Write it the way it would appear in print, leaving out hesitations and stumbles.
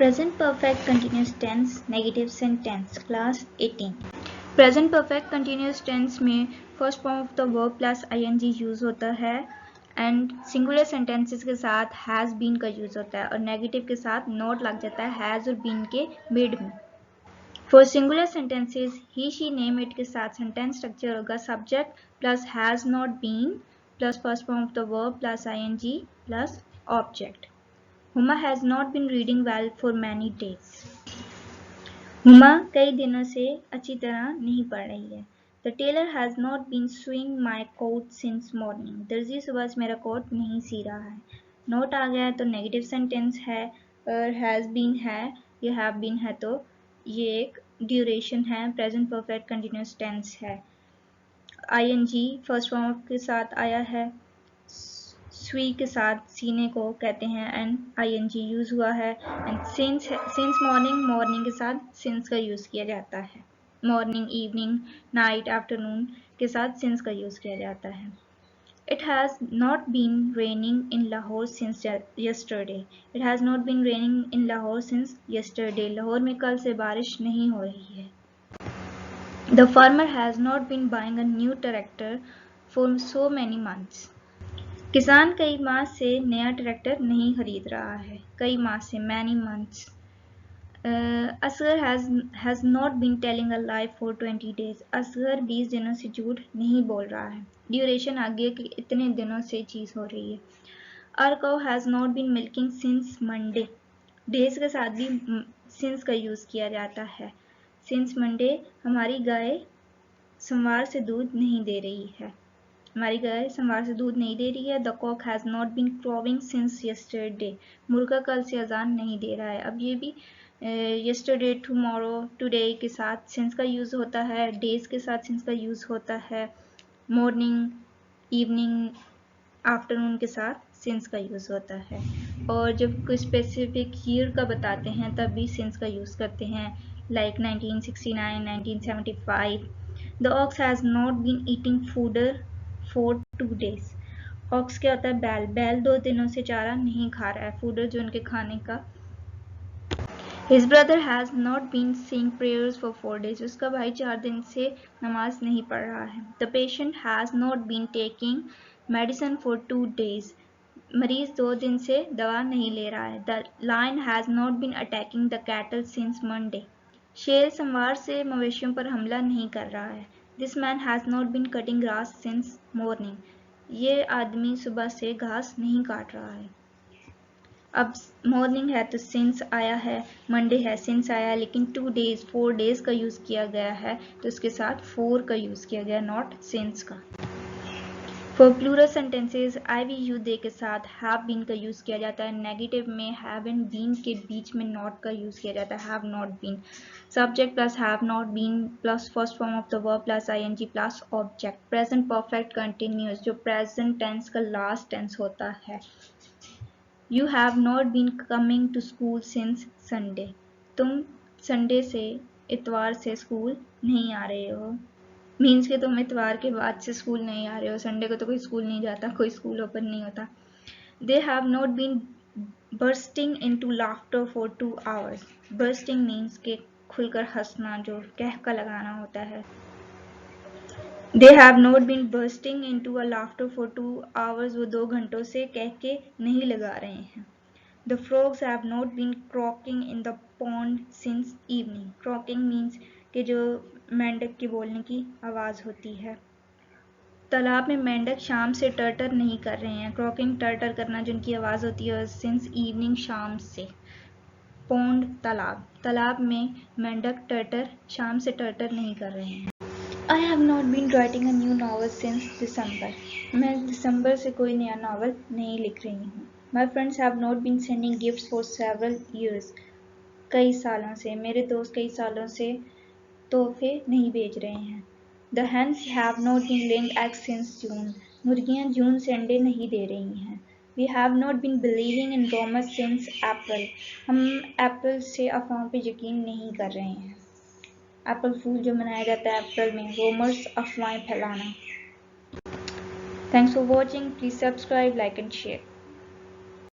Present perfect continuous tense negative sentence class 18. Present perfect continuous tense में first form of the verb plus ing use होता है and singular sentences के साथ has been का use होता है और नेगेटिव के साथ नॉट लग जाता है हैज और बीन के मिड में. For singular sentences he she name it के साथ सेंटेंस स्ट्रक्चर होगा subject plus has not been plus first form of the verb plus ing plus object. Huma has not been reading well for many days. Huma कई दिनों से अच्छी तरह नहीं पढ़ रही है. The tailor has not been sewing my coat since morning. दर्जी सुबह से मेरा कोट नहीं सी रहा है. नोट आ गया तो नेगेटिव सेंटेंस है और हैज बीन है या हैव बीन है तो ये एक ड्यूरेशन है. प्रेजेंट परफेक्ट कंटिन्यूस टेंस है. ing फर्स्ट फॉर्म के साथ आया है. स्वी के साथ सीने को कहते हैं एंड ing यूज हुआ है एंड सिंस मॉर्निंग के साथ सिंस का यूज किया जाता है. मॉर्निंग इवनिंग नाइट आफ्टरनून के साथ सिंस का यूज किया जाता है. It has not been raining in Lahore since yesterday. It has not been raining in Lahore since yesterday. Lahore में कल से बारिश नहीं हो रही है. The farmer has not been buying a new tractor for so many months. किसान कई माह से नया ट्रैक्टर नहीं खरीद रहा है. कई माह से many months. Asghar has not been telling a lie for 20 days. Asghar 20 दिनों से झूठ नहीं बोल रहा है. ड्यूरेशन आगे कि इतने दिनों से चीज हो रही है. Our cow has not been milking since Monday. Days के साथ भी since का यूज किया जाता है. Since Monday हमारी गाय सोमवार से दूध नहीं दे रही है. हमारी गाय सोमवार से दूध नहीं दे रही है. The cock has not been crowing since yesterday. मुर्गा कल से अजान नहीं दे रहा है. अब ये भी यस्टरडे टुमारो टुडे के साथ सिंस का यूज होता है. डेज के साथ सिंस का यूज होता है. मॉर्निंग इवनिंग आफ्टरनून के साथ सिंस का यूज होता है. और जब कोई स्पेसिफिक ईयर का बताते हैं तब भी सिंस का यूज करते हैं like 1969 1975. The ox has not been eating fodder for 2 days. Ox क्या होता है? बैल. बैल 2 दिनों से चारा नहीं खा रहा है. फूडर जो उनके खाने का. His brother has not been saying prayers for 4 days. उसका भाई 4 दिन से नमाज नहीं पढ़ रहा है. The patient has not been taking medicine for 2 days. मरीज 2 दिन से दवा नहीं ले रहा है. The lion has not been attacking the cattle since Monday. शेर सोमवार से मवेशियों पर हमला नहीं कर रहा है. This man has not been cutting grass since morning. ये आदमी सुबह से घास नहीं काट रहा है. अब मॉर्निंग है तो since आया है. मंडे है since आया लेकिन 2 days 4 days का यूज किया गया है तो इसके साथ 4 का यूज किया गया नॉट since का. For plural sentences I we you they के साथ हैव बीन का यूज किया जाता है. नेगेटिव में हैव एंड बीन के बीच में नॉट का यूज किया जाता है. Have not been. Subject plus have not been plus first form of the verb plus ing plus object. Present perfect continuous जो प्रेजेंट टेंस का लास्ट टेंस होता है. You have not been coming to school since Sunday. तुम Sunday से इतवार से school नहीं आ रहे हो. मीन्स के तुम इतवार के बाद से स्कूल नहीं आ रहे हो. संडे को तो कोई स्कूल नहीं जाता. कोई स्कूल ओपन नहीं होता. They have not been bursting into laughter for 2 hours. Bursting means के खुलकर हंसना जो कहका लगाना होता है. They have not been bursting into a laughter for 2 hours. वो 2 घंटों से कह के नहीं लगा रहे हैं. The frogs have not been croaking in the pond since evening. Croaking means कि जो मेंढक की बोलने की आवाज होती है. तालाब में मेंढक शाम से टर्टर नहीं कर रहे हैं. क्रॉकिंग टर्टर करना जिनकी आवाज होती है सिंस इवनिंग शाम से. पौंड तालाब. तालाब में मेंढक टर्टर शाम से टर्टर नहीं कर रहे हैं. I have not been writing a new novel since December. मैं दिसंबर से कोई नया नावल नहीं लिख रही हूँ. My friends have not been sending gifts for several years. कई सालों से. मेरे दोस्त कई सालों से तोहफे नहीं भेज रहे हैं. The hens have not been laying eggs since June. मुर्गियां जून से अंडे नहीं दे रही हैं. We have not been believing in rumors since April. हम अप्रैल से अफवाहों पे यकीन नहीं कर रहे हैं. अप्रैल फूल जो मनाया जाता है अप्रैल में. रूमर्स अफवाहें फैलाना. Thanks for watching. Please subscribe, like and share.